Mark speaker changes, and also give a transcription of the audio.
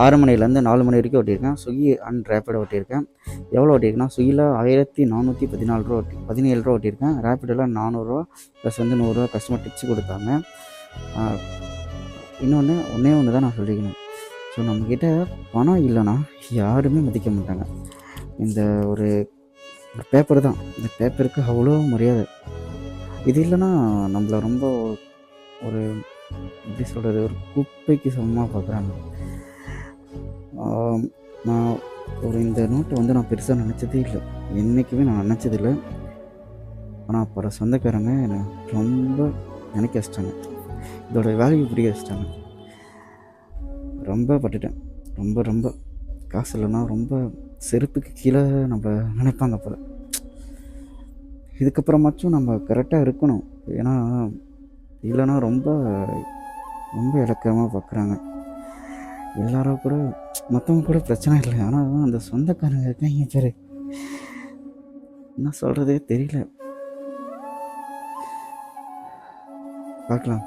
Speaker 1: 6 மணிலேருந்து 4 மணி வரைக்கும் ஓட்டியிருக்கேன். ஸ்விக்கி அண்ட் ரேப்பிடோ ஓட்டியிருக்கேன். எவ்வளோ ஓட்டியிருக்கேன்னா, ஸ்விக்கியில் ரூ. 1414 ரூ. 17 ஓட்டியிருக்கேன். ரேப்பிடோவில் ரூ. 400 ப்ளஸ் வந்து ரூ. 100 கஸ்டமர் டிப்ஸ் கொடுத்தாங்க. இன்னொன்று ஒன்றே ஒன்று தான் நான் சொல்லிக்கணும். ஸோ நம்மக்கிட்ட பணம் இல்லைன்னா யாருமே மதிக்க மாட்டாங்க. இந்த ஒரு பேப்பர் தான். இந்த பேப்பருக்கு அவ்வளோ மரியாதை. இது இல்லைன்னா நம்மள ரொம்ப ஒரு எப்படி சொல்கிறது, ஒரு குப்பைக்கு சமமாக பார்க்குறாங்க. நான் இந்த நோட்டை வந்து நான் பெருசாக நினச்சதே இல்லை, என்றைக்குமே நான் நினச்சதில்லை. ஆனால் அப்புறம் சொந்தக்காரங்க என்னை ரொம்ப நினைக்க வச்சிட்டாங்க, இதோட வேல்யூ புரிய வச்சிட்டாங்க. ரொம்ப பட்டுட்டேன். ரொம்ப ரொம்ப காசு இல்லைன்னா ரொம்ப செருப்புக்கு கீழே நம்ம நினைப்பாங்க போல். இதுக்கப்புறமாச்சும் நம்ம கரெக்டாக இருக்கணும். ஏன்னா இல்லைன்னா ரொம்ப ரொம்ப இலக்கமாக பார்க்குறாங்க. எல்லாரும் கூட மற்றவங்க கூட பிரச்சனை இல்லை, ஆனால் அந்த சொந்தக்காரங்க இருக்காங்க பேர், என்ன சொல்கிறதே தெரியல. பார்க்கலாம்.